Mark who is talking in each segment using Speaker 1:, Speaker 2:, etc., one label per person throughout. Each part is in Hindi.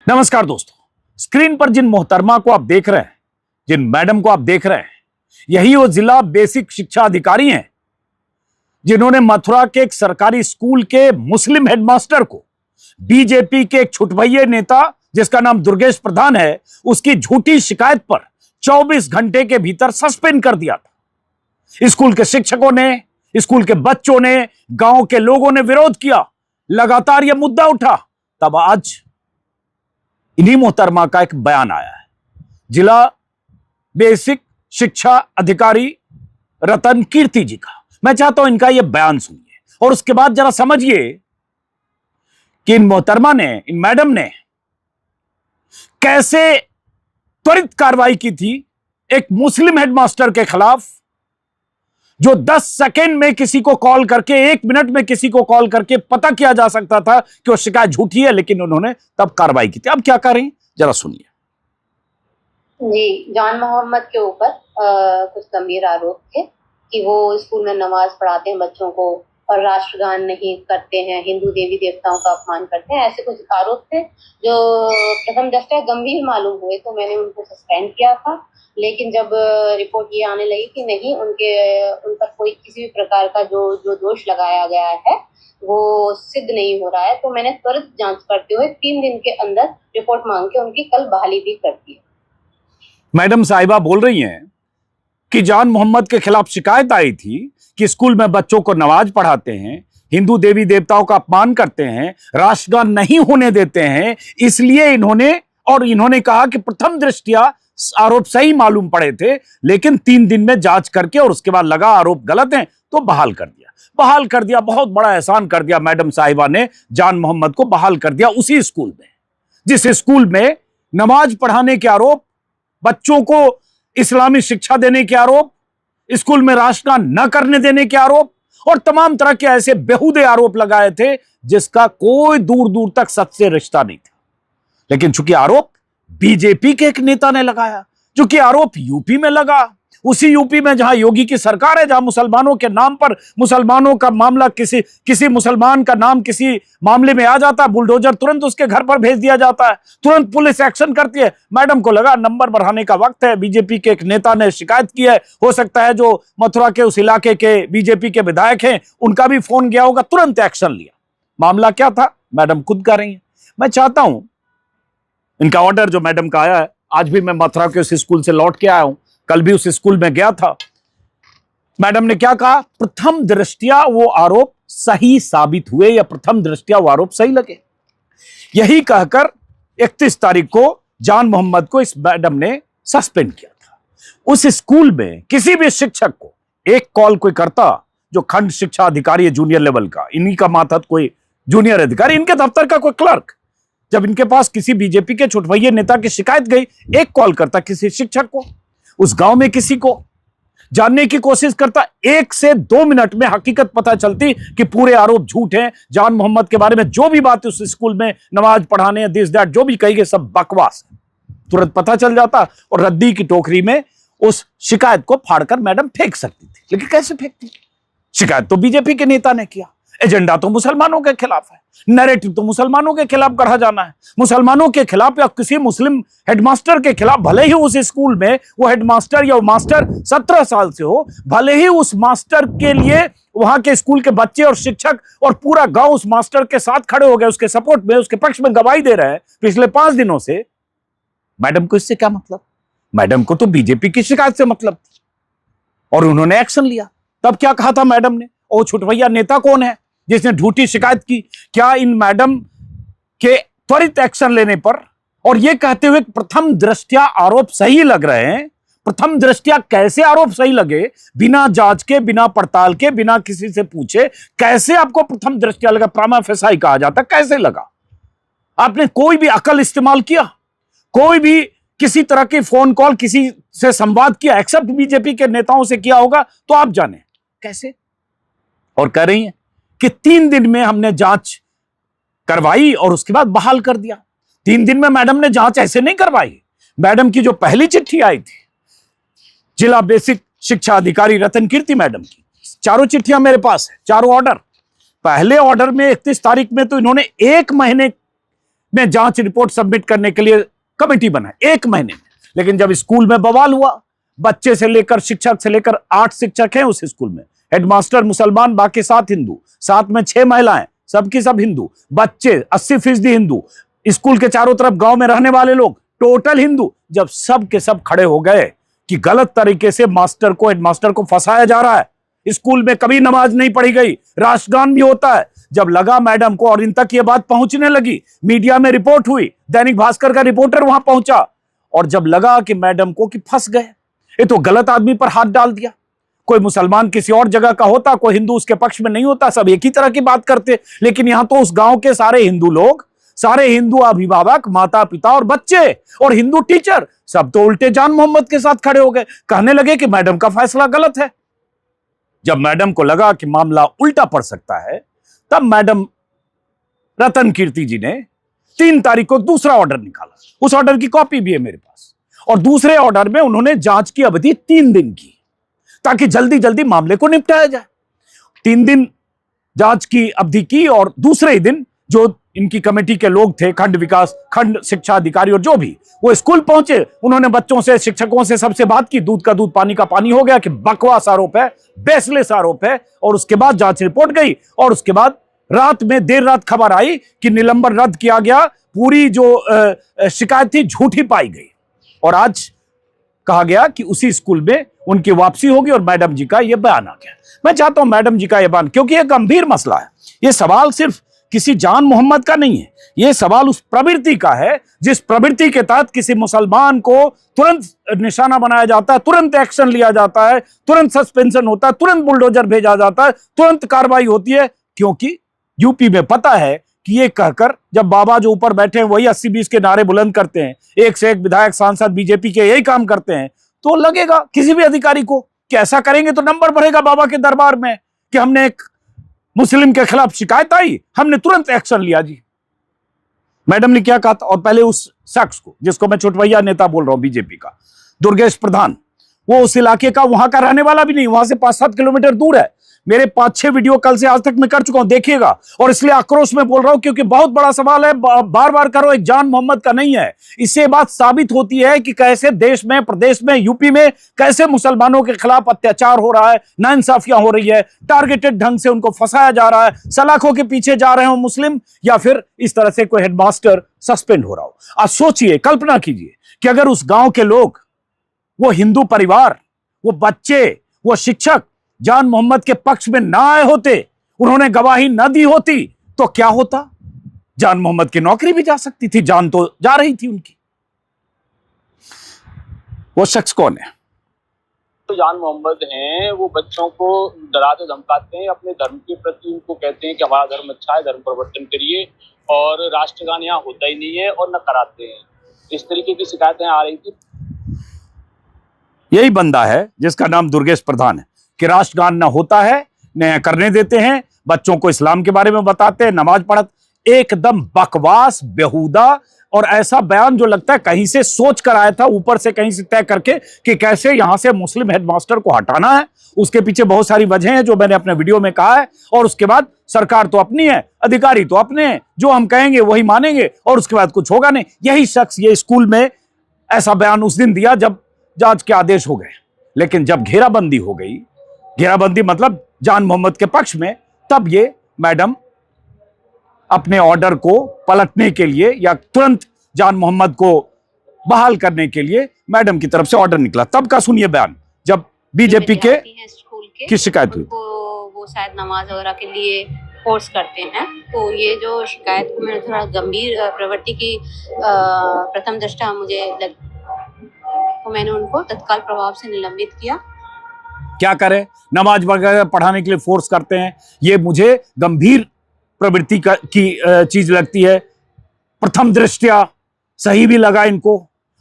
Speaker 1: नमस्कार दोस्तों, स्क्रीन पर जिन मोहतरमा को आप देख रहे हैं, जिन मैडम को आप देख रहे हैं, यही वो जिला बेसिक शिक्षा अधिकारी हैं जिन्होंने मथुरा के एक सरकारी स्कूल के मुस्लिम हेडमास्टर को बीजेपी के एक छुटभइये नेता जिसका नाम दुर्गेश प्रधान है, उसकी झूठी शिकायत पर 24 घंटे के भीतर सस्पेंड कर दिया था। स्कूल के शिक्षकों ने, स्कूल के बच्चों ने, गांव के लोगों ने विरोध किया, लगातार यह मुद्दा उठा। तब आज इन्हीं मोहतरमा का एक बयान आया है। जिला बेसिक शिक्षा अधिकारी रतन कीर्ति जी का। मैं चाहता हूं इनका यह बयान सुनिए और उसके बाद जरा समझिए कि इन मोहतरमा ने, इन मैडम ने कैसे त्वरित कार्रवाई की थी एक मुस्लिम हेडमास्टर के खिलाफ, जो 10 सेकेंड में किसी को कॉल करके, 1 मिनट में किसी को कॉल करके पता किया जा सकता था कि वो शिकायत झूठी है, लेकिन उन्होंने तब कार्रवाई की थी। अब क्या करें, जरा सुनिए।
Speaker 2: जी, जान मोहम्मद के ऊपर कुछ गंभीर आरोप थे कि वो स्कूल में नमाज पढ़ाते हैं बच्चों को और राष्ट्रगान नहीं करते हैं, हिंदू देवी देवताओं का अपमान करते हैं। ऐसे कुछ आरोप थे जो प्रथम दृष्टया गंभीर मालूम हुए, तो मैंने उनको सस्पेंड किया था। लेकिन जब रिपोर्ट ये आने लगी कि नहीं, उन पर कोई किसी भी प्रकार का जो दोष लगाया गया है वो सिद्ध नहीं हो रहा है, तो मैंने त्वरित जांच करते हुए 3 दिन के अंदर रिपोर्ट मांग के उनकी कल बहाली भी कर दी।
Speaker 1: मैडम साहिबा बोल रही हैं कि जान मोहम्मद के खिलाफ शिकायत आई थी कि स्कूल में बच्चों को नमाज पढ़ाते हैं, हिंदू देवी देवताओं का अपमान करते हैं, राष्ट्रगान नहीं होने देते हैं, इसलिए इन्होंने कहा कि प्रथम दृष्टया आरोप सही मालूम पड़े थे, लेकिन 3 दिन में जांच करके और उसके बाद लगा आरोप गलत हैं तो बहाल कर दिया। बहुत बड़ा एहसान कर दिया मैडम साहिबा ने, जान मोहम्मद को बहाल कर दिया उसी स्कूल में, जिस स्कूल में नमाज पढ़ाने के आरोप, बच्चों को इस्लामी शिक्षा देने के आरोप, स्कूल में राष्ट्रगान न करने देने के आरोप और तमाम तरह के ऐसे बेहुदे आरोप लगाए थे जिसका कोई दूर दूर तक सच से रिश्ता नहीं था। लेकिन चूंकि आरोप बीजेपी के एक नेता ने लगाया, चूंकि आरोप यूपी में लगा, उसी यूपी में जहां योगी की सरकार है, जहां मुसलमानों के नाम पर, मुसलमानों का मामला, किसी मुसलमान का नाम किसी मामले में आ जाता है, बुलडोजर तुरंत उसके घर पर भेज दिया जाता है, तुरंत पुलिस एक्शन करती है। मैडम को लगा नंबर बढ़ाने का वक्त है, बीजेपी के एक नेता ने शिकायत की है, हो सकता है जो मथुरा के उस इलाके के बीजेपी के विधायक हैं उनका भी फोन गया होगा, तुरंत एक्शन लिया। मामला क्या था, मैडम खुद कह रही है। मैं चाहता हूं इनका ऑर्डर जो मैडम का आया है, आज भी मैं मथुरा के उस स्कूल से लौट के आया हूं, कल भी उस स्कूल में गया था। मैडम ने क्या कहा, प्रथम दृष्टया वो आरोप सही साबित हुए या प्रथम दृष्टया वो आरोप सही लगे, यही कहकर 31 तारीख को जान मोहम्मद को इस मैडम ने सस्पेंड किया था। उस स्कूल में किसी भी शिक्षक को एक कॉल कोई करता, जो खंड शिक्षा अधिकारी है जूनियर लेवल का, इन्हीं का मातहत कोई जूनियर अधिकारी, इनके दफ्तर का कोई क्लर्क, जब इनके पास किसी बीजेपी के छुटभइये नेता की शिकायत गई, एक कॉल करता किसी शिक्षक को, उस गांव में किसी को जानने की कोशिश करता, 1 से 2 मिनट में हकीकत पता चलती कि पूरे आरोप झूठ हैं। जान मोहम्मद के बारे में जो भी बात उस स्कूल में नमाज पढ़ाने, दिस दैट जो भी कही गई, सब बकवास है। तुरंत पता चल जाता और रद्दी की टोकरी में उस शिकायत को फाड़कर मैडम फेंक सकती थी। लेकिन कैसे फेंकती, शिकायत तो बीजेपी के नेता ने किया, एजेंडा तो मुसलमानों के खिलाफ है, नैरेटिव तो मुसलमानों के खिलाफ गढ़ा जाना है, मुसलमानों के खिलाफ या किसी मुस्लिम हेडमास्टर के खिलाफ, भले ही उस स्कूल में वो हेडमास्टर या वो मास्टर 17 साल से हो, भले ही उस मास्टर के लिए वहां के स्कूल के बच्चे और शिक्षक और पूरा गांव उस मास्टर के साथ खड़े हो गए, उसके सपोर्ट में, उसके पक्ष में गवाही दे रहे हैं पिछले 5 दिनों से। मैडम को इससे क्या मतलब, मैडम को तो बीजेपी की शिकायत से मतलब थी और उन्होंने एक्शन लिया। तब क्या कहा था मैडम ने, और छुटभइया नेता कौन है जिसने झूठी शिकायत की? क्या इन मैडम के त्वरित एक्शन लेने पर और यह कहते हुए प्रथम दृष्टया आरोप सही लग रहे हैं, प्रथम दृष्टया कैसे आरोप सही लगे, बिना जांच के, बिना पड़ताल के, बिना किसी से पूछे कैसे आपको प्रथम दृष्टया लगा? प्रामा फेसाई कहा जाता, कैसे लगा? आपने कोई भी अकल इस्तेमाल किया, कोई भी किसी तरह की फोन कॉल किसी से संवाद किया, एक्सेप्ट बीजेपी के नेताओं से किया होगा तो आप जाने कैसे? और कह रही हैं कि 3 दिन में हमने जांच करवाई और उसके बाद बहाल कर दिया। 3 दिन में मैडम ने जांच ऐसे नहीं करवाई। मैडम की जो पहली चिट्ठी आई थी जिला बेसिक शिक्षा अधिकारी रतन कीर्ति मैडम की, 4 चिट्ठियां मेरे पास है, 4 ऑर्डर। पहले ऑर्डर में 31 तारीख में तो इन्होंने 1 महीने में जांच रिपोर्ट सबमिट करने के लिए कमेटी बनाई 1 महीने में। लेकिन जब स्कूल में बवाल हुआ, बच्चे से लेकर शिक्षक से लेकर 8 शिक्षक हैं उस स्कूल में, हेडमास्टर मुसलमान, बाकी 7 हिंदू, साथ में 6 महिलाएं, सबकी सब हिंदू, बच्चे 80% हिंदू, स्कूल के चारों तरफ गांव में रहने वाले लोग टोटल हिंदू। जब सब के सब खड़े हो गए कि गलत तरीके से मास्टर को, हेडमास्टर को फंसाया जा रहा है, स्कूल में कभी नमाज नहीं पढ़ी गई, राष्ट्रगान भी होता है, जब लगा मैडम को और इन तक ये बात पहुंचने लगी, मीडिया में रिपोर्ट हुई, दैनिक भास्कर का रिपोर्टर वहां पहुंचा, और जब लगा कि मैडम को कि फंस गए, ये तो गलत आदमी पर हाथ डाल दिया। कोई मुसलमान किसी और जगह का होता, कोई हिंदू उसके पक्ष में नहीं होता, सब एक ही तरह की बात करते, लेकिन यहां तो उस गांव के सारे हिंदू लोग, सारे हिंदू अभिभावक, माता पिता और बच्चे और हिंदू टीचर सब तो उल्टे जान मोहम्मद के साथ खड़े हो गए, कहने लगे कि मैडम का फैसला गलत है। जब मैडम को लगा कि मामला उल्टा पड़ सकता है, तब मैडम रतन कीर्ति जी ने 3 तारीख को दूसरा ऑर्डर निकाला। उस ऑर्डर की कॉपी भी है मेरे पास, और दूसरे ऑर्डर में उन्होंने जांच की अवधि 3 दिन की, ताकि जल्दी जल्दी मामले को निपटाया जाए। 3 दिन जांच की अवधि की, और दूसरे ही दिन जो इनकी कमेटी के लोग थे, खंड विकास, खंड शिक्षा अधिकारी और जो भी, वो स्कूल पहुंचे, उन्होंने बच्चों से, शिक्षकों से, सबसे बात की। दूध का दूध पानी का पानी हो गया कि बकवास आरोप है, बेसलेस आरोप है। और उसके बाद जांच रिपोर्ट गई, और उसके बाद रात में, देर रात खबर आई कि निलंबन रद्द किया गया, पूरी जो शिकायत थी झूठी पाई गई, और आज कहा गया कि उसी स्कूल में उनकी वापसी होगी और मैडम जी का यह बयान आ गया। मैं चाहता हूं मैडम जी का यह बयान, क्योंकि यह गंभीर मसला है। यह सवाल सिर्फ किसी जान मोहम्मद का नहीं है, यह सवाल उस प्रवृत्ति का है जिस प्रवृत्ति के तहत किसी मुसलमान को तुरंत निशाना बनाया जाता है, तुरंत एक्शन लिया जाता है, तुरंत सस्पेंशन होता है, तुरंत बुलडोजर भेजा जाता है, तुरंत कार्रवाई होती है। क्योंकि यूपी में पता है कि ये कहकर, जब बाबा जो ऊपर बैठे हैं वही 80-20 के नारे बुलंद करते हैं, एक से एक विधायक सांसद बीजेपी के यही काम करते हैं, तो लगेगा किसी भी अधिकारी को कि ऐसा करेंगे तो नंबर बढ़ेगा बाबा के दरबार में कि हमने एक मुस्लिम के खिलाफ शिकायत आई, हमने तुरंत एक्शन लिया। जी मैडम ने क्या कहा था? और पहले उस शख्स को, जिसको मैं छोटवैया नेता बोल रहा हूं बीजेपी का, दुर्गेश प्रधान, वो उस इलाके का, वहां का रहने वाला भी नहीं, वहां से 5-7 किलोमीटर दूर है। मेरे 5-6 वीडियो कल से आज तक मैं कर चुका हूं, देखिएगा। और इसलिए आक्रोश में बोल रहा हूं क्योंकि बहुत बड़ा सवाल है, बार बार करो, एक जान मोहम्मद का नहीं है। इससे बात साबित होती है कि कैसे देश में, प्रदेश में, यूपी में कैसे मुसलमानों के खिलाफ अत्याचार हो रहा है, नाइंसाफियां हो रही है, टारगेटेड ढंग से उनको फंसाया जा रहा है, सलाखों के पीछे जा रहे हो मुस्लिम, या फिर इस तरह से कोई हेडमास्टर सस्पेंड हो रहा हो। आज सोचिए, कल्पना कीजिए कि अगर उस गांव के लोग, वो हिंदू परिवार, वो बच्चे, वो शिक्षक जान मोहम्मद के पक्ष में ना आए होते, उन्होंने गवाही न दी होती, तो क्या होता? जान मोहम्मद की नौकरी भी जा सकती थी, जान तो जा रही थी उनकी। वो शख्स कौन है?
Speaker 3: तो जान मोहम्मद हैं, वो बच्चों को डराते धमकाते हैं, अपने धर्म के प्रति उनको कहते हैं कि हमारा धर्म अच्छा है, धर्म परिवर्तन करिए, और राष्ट्रगान यहाँ होता ही नहीं है और न कराते हैं। इस तरीके की शिकायतें आ रही थी।
Speaker 1: यही बंदा है जिसका नाम दुर्गेश प्रधान है, कि राष्ट्रगान ना होता है, न करने देते हैं, बच्चों को इस्लाम के बारे में बताते हैं, नमाज पढ़ते, एकदम बकवास, बेहुदा, और ऐसा बयान जो लगता है कहीं से सोच कर आया था, ऊपर से कहीं से तय करके कि कैसे यहां से मुस्लिम हेडमास्टर को हटाना है। उसके पीछे बहुत सारी वजह हैं जो मैंने अपने वीडियो में कहा है। और उसके बाद सरकार तो अपनी है, अधिकारी तो अपने हैं, जो हम कहेंगे वही मानेंगे, और उसके बाद कुछ होगा नहीं। यही शख्स ये स्कूल में ऐसा बयान उस दिन दिया जब जांच के आदेश हो गए, लेकिन जब घेराबंदी हो गई, घेराबंदी मतलब जान मोहम्मद के पक्ष में, तब ये मैडम अपने ऑर्डर को पलटने के लिए या तुरंत जान मोहम्मद को बहाल करने के लिए मैडम की तरफ से ऑर्डर निकला। तब का सुनिए बयान, जब बीजेपी के
Speaker 2: स्कूल के
Speaker 1: की शिकायत हुई,
Speaker 2: वो शायद नमाज वगैरह के लिए फोर्स करते हैं। तो ये जो शिकायत को मैंने थोड़ा गंभीर प्रवृत्ति की प्रथम दृष्टया मुझे लग, तो मैंने उनको तत्काल प्रभाव से निलंबित किया।
Speaker 1: क्या करें, नमाज वगैरह पढ़ाने के लिए फोर्स करते हैं, ये मुझे गंभीर प्रवृत्ति की चीज लगती है। प्रथम दृष्टया सही भी लगा इनको,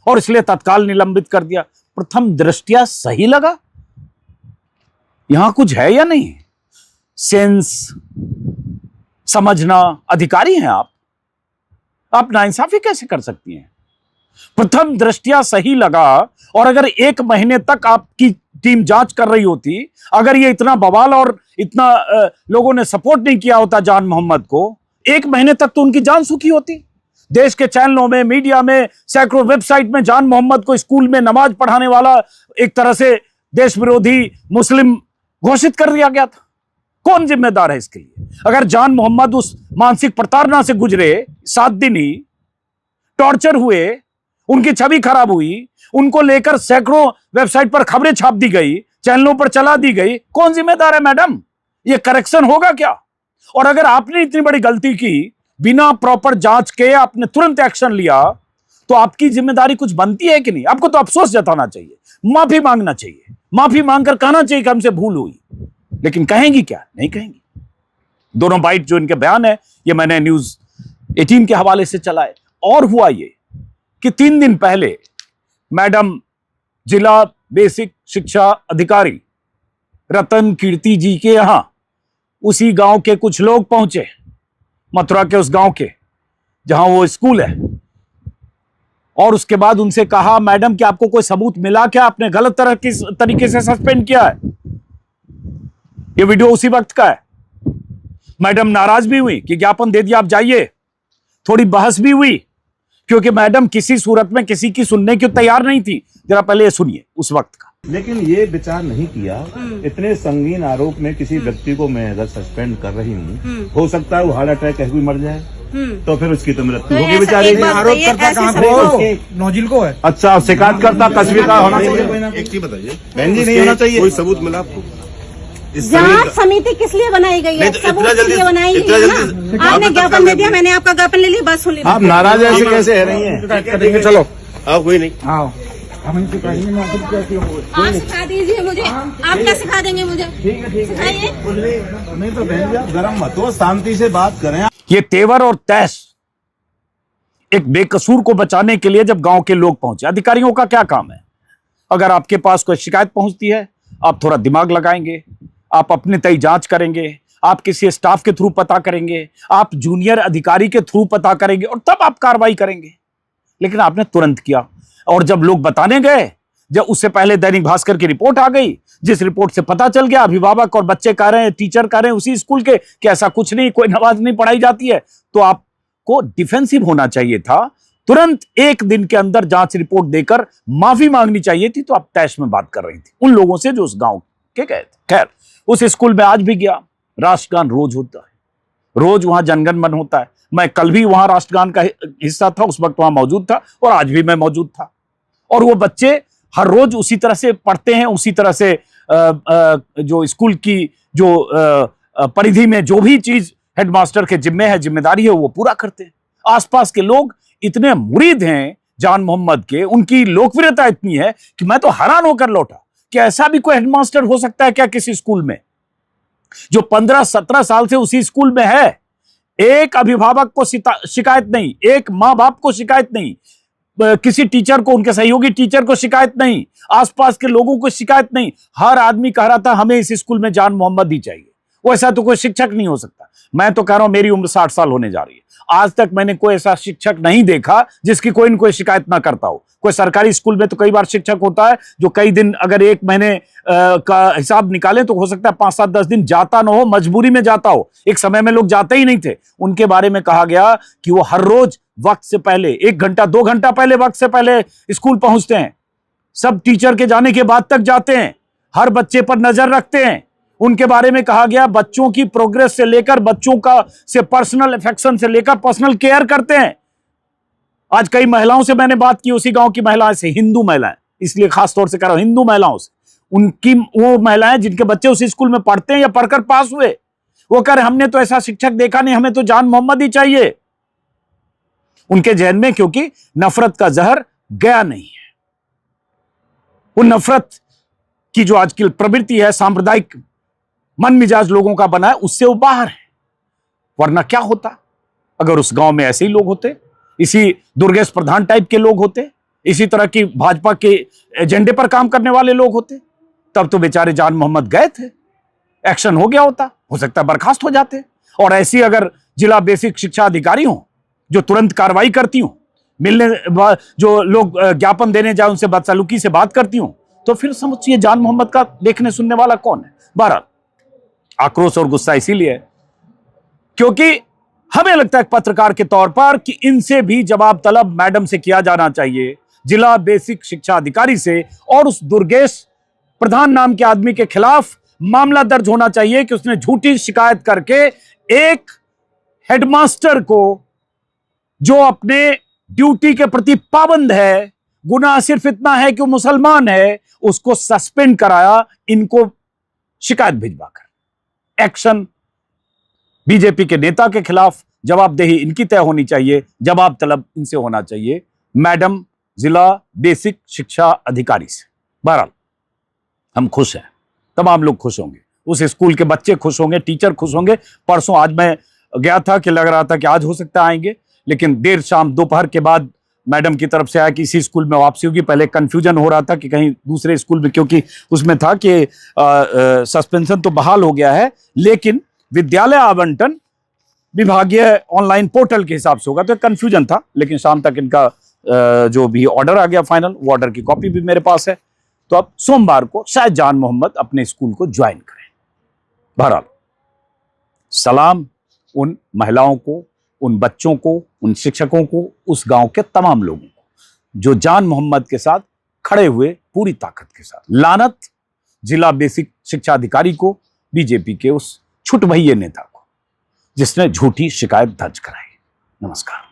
Speaker 1: और इसलिए तत्काल निलंबित कर दिया। प्रथम दृष्टया सही लगा? यहां कुछ है या नहीं? सेंस, समझना, अधिकारी हैं आप नाइंसाफी कैसे कर सकती हैं? प्रथम दृष्टया सही लगा, और अगर 1 महीने तक आपकी टीम जांच कर रही होती, अगर ये इतना बवाल और इतना लोगों ने सपोर्ट नहीं किया होता जान मोहम्मद को, 1 महीने तक तो उनकी जान सूखी होती। देश के चैनलों में, मीडिया में, सैकड़ों वेबसाइट में जान मोहम्मद को स्कूल में नमाज पढ़ाने वाला एक तरह से देश विरोधी मुस्लिम घोषित कर दिया गया था। कौन जिम्मेदार है इसके लिए? अगर जान मोहम्मद उस मानसिक प्रताड़ना से गुजरे, 7 दिन ही टॉर्चर हुए, उनकी छवि खराब हुई, उनको लेकर सैकड़ों वेबसाइट पर खबरें छाप दी गई, चैनलों पर चला दी गई, कौन जिम्मेदार है मैडम? ये करेक्शन होगा क्या? और अगर आपने इतनी बड़ी गलती की, बिना प्रॉपर जांच के आपने तुरंत एक्शन लिया, तो आपकी जिम्मेदारी कुछ बनती है कि नहीं? आपको तो अफसोस जताना चाहिए, माफी मांगना चाहिए, माफी मांगकर कहना चाहिए कि हमसे भूल हुई। लेकिन कहेंगी क्या? नहीं कहेंगी। दोनों बाइट जो इनके बयान है, ये मैंने न्यूज 18 के हवाले से चलाए। और हुआ ये कि 3 दिन पहले मैडम जिला बेसिक शिक्षा अधिकारी रतन कीर्ति जी के यहां उसी गांव के कुछ लोग पहुंचे, मथुरा के उस गांव के जहां वो स्कूल है, और उसके बाद उनसे कहा, मैडम कि आपको कोई सबूत मिला क्या? आपने गलत तरीके से सस्पेंड किया है। ये वीडियो उसी वक्त का है। मैडम नाराज भी हुई कि ज्ञापन दे दिया, आप जाइए। थोड़ी बहस भी हुई क्योंकि मैडम किसी सूरत में किसी की सुनने की तैयार नहीं थी। जरा पहले ये सुनिए उस वक्त का।
Speaker 4: लेकिन ये विचार नहीं किया, इतने संगीन आरोप में किसी व्यक्ति को मैं अगर सस्पेंड कर रही हूँ, हो सकता है वो हार्ट अटैक कहीं भी मर जाए, तो फिर उसकी तो मृत्यु होगी बेचारी।
Speaker 5: आरोप करता कहाँ पे? नौजिल को है।
Speaker 4: अच्छा, शिकायत करता कस्बे का होना चाहिए।
Speaker 6: एक चीज बताइए,
Speaker 4: बहन जी, नहीं होना चाहिए।
Speaker 6: कोई सबूत मिला आपको?
Speaker 5: जांच समिति किस लिए बनाई गई है? सबूत के लिए बनाई गई है ना। आपने ज्ञापन दे दिया, मैंने आपका ज्ञापन ले लिया, बात सुन ली।
Speaker 4: आप नाराज ऐसे कैसे है रही हैं?
Speaker 6: चलो आप कोई नहीं,
Speaker 5: आप सिखा दीजिए मुझे। आप क्या सिखा देंगे मुझे? सिखाइए।
Speaker 4: नहीं तो बहन जी आप गर्म मत हो, शांति से बात करें।
Speaker 1: ये तेवर और तैश एक बेकसूर को बचाने के लिए जब गांव के लोग पहुंचे। अधिकारियों का क्या काम है? अगर आपके पास कोई शिकायत पहुंचती है, आप थोड़ा दिमाग लगाएंगे, आप अपने तय जांच करेंगे, आप किसी स्टाफ के थ्रू पता करेंगे, आप जूनियर अधिकारी के थ्रू पता करेंगे, और तब आप कार्रवाई करेंगे। लेकिन आपने तुरंत किया। और जब लोग बताने गए, जब उससे पहले दैनिक भास्कर की रिपोर्ट आ गई, जिस रिपोर्ट से पता चल गया अभिभावक और बच्चे कह रहे हैं, टीचर कह रहे हैं उसी स्कूल के कि ऐसा कुछ नहीं, कोई नमाज नहीं पढ़ाई जाती है, तो आपको डिफेंसिव होना चाहिए था। तुरंत 1 दिन के अंदर जांच रिपोर्ट देकर माफी मांगनी चाहिए थी। तो आप तैश में बात कर रही थी उन लोगों से जो उस गांव के गए थे। खैर, उस स्कूल में आज भी गया, राष्ट्रगान रोज होता है, रोज वहां जनगण मन होता है। मैं कल भी वहां राष्ट्रगान का हिस्सा था, उस वक्त वहां मौजूद था, और आज भी मैं मौजूद था। और वो बच्चे हर रोज उसी तरह से पढ़ते हैं, उसी तरह से जो स्कूल की जो परिधि में जो भी चीज हेडमास्टर के जिम्मे है, जिम्मेदारी है, वो पूरा करते हैं। आसपास के लोग इतने मुरीद हैं जान मोहम्मद के, उनकी लोकप्रियता इतनी है कि मैं तो हैरान होकर लौटा कि ऐसा भी कोई हेडमास्टर हो सकता है क्या किसी स्कूल में, जो 15-17 साल से उसी स्कूल में है। एक अभिभावक को शिकायत नहीं, एक माँ बाप को शिकायत नहीं, किसी टीचर को, उनके सहयोगी टीचर को शिकायत नहीं, आसपास के लोगों को शिकायत नहीं। हर आदमी कह रहा था हमें इस स्कूल में जान मोहम्मद ही चाहिए। वैसा तो कोई शिक्षक नहीं हो सकता। मैं तो कह रहा हूं, मेरी उम्र 60 साल होने जा रही है, आज तक मैंने कोई ऐसा शिक्षक नहीं देखा जिसकी कोई न कोई शिकायत ना करता हो। कोई सरकारी स्कूल में तो कई बार शिक्षक होता है जो कई दिन, अगर 1 महीने का हिसाब निकालें तो हो सकता है 5-7-10 दिन जाता ना हो, मजबूरी में जाता हो। एक समय में लोग जाते ही नहीं थे। उनके बारे में कहा गया कि वो हर रोज वक्त से पहले, 1 घंटा 2 घंटा पहले, वक्त से पहले स्कूल पहुंचते हैं। सब टीचर के जाने के बाद तक जाते हैं, हर बच्चे पर नजर रखते हैं। उनके बारे में कहा गया बच्चों की प्रोग्रेस से लेकर, बच्चों का से पर्सनल अफेक्शन से लेकर पर्सनल केयर करते हैं। आज कई महिलाओं से मैंने बात की, उसी गांव की महिलाएं से, हिंदू महिलाएं, इसलिए खास तौर से कह रहा हूं हिंदू महिलाओं से, उनकी वो महिलाएं जिनके बच्चे उस स्कूल में पढ़ते हैं या पढ़कर पास हुए, वो कह रहे हमने तो ऐसा शिक्षक देखा नहीं, हमें तो जान मोहम्मद ही चाहिए। उनके जहन में क्योंकि नफरत का जहर गया नहीं है। वो नफरत की जो आजकल प्रवृत्ति है, सांप्रदायिक मन मिजाज लोगों का बना है, उससे वो बाहर है। वरना क्या होता अगर उस गांव में ऐसे ही लोग होते, इसी दुर्गेश प्रधान टाइप के लोग होते, इसी तरह की भाजपा के एजेंडे पर काम करने वाले लोग होते, तब तो बेचारे जान मोहम्मद गए थे, एक्शन हो गया होता, हो सकता है बर्खास्त हो जाते। और ऐसी अगर जिला बेसिक शिक्षा अधिकारी हो जो तुरंत कार्रवाई करती हूं, मिलने जो लोग ज्ञापन देने जाए उनसे बदसलूकी से बात करती हूं, तो फिर समझिए जान मोहम्मद का देखने सुनने वाला कौन है। बहरहाल आक्रोश और गुस्सा इसीलिए क्योंकि हमें लगता है पत्रकार के तौर पर कि इनसे भी जवाब तलब मैडम से किया जाना चाहिए, जिला बेसिक शिक्षा अधिकारी से, और उस दुर्गेश प्रधान नाम के आदमी के खिलाफ मामला दर्ज होना चाहिए कि उसने झूठी शिकायत करके एक हेडमास्टर को, जो अपने ड्यूटी के प्रति पाबंद है, गुनाह सिर्फ इतना है कि वो मुसलमान है, उसको सस्पेंड कराया, इनको शिकायत भिजवाकर। एक्शन बीजेपी के नेता के खिलाफ, जवाबदेही इनकी तय होनी चाहिए, जवाब तलब इनसे होना चाहिए, मैडम जिला बेसिक शिक्षा अधिकारी से। बहरहाल हम खुश हैं, तमाम लोग खुश होंगे, उस स्कूल के बच्चे खुश होंगे, टीचर खुश होंगे। परसों, आज मैं गया था कि लग रहा था कि आज हो सकता है आएंगे, लेकिन देर शाम दोपहर के बाद मैडम की तरफ से आया कि इसी स्कूल में वापसी होगी। पहले कंफ्यूजन हो रहा था कि कहीं दूसरे स्कूल में, क्योंकि उसमें था कि सस्पेंशन तो बहाल हो गया है, लेकिन विद्यालय आवंटन विभागीय ऑनलाइन पोर्टल के हिसाब से होगा, तो कंफ्यूजन था। लेकिन शाम तक इनका जो भी ऑर्डर आ गया फाइनल, वो ऑर्डर की कॉपी भी मेरे पास है। तो अब सोमवार को शायद जान मोहम्मद अपने स्कूल को ज्वाइन करें। बहरहाल सलाम उन महिलाओं को, उन बच्चों को, उन शिक्षकों को, उस गांव के तमाम लोगों को जो जान मोहम्मद के साथ खड़े हुए पूरी ताकत के साथ। लानत जिला बेसिक शिक्षा अधिकारी को, बीजेपी के उस छुटभइये नेता को जिसने झूठी शिकायत दर्ज कराई। नमस्कार।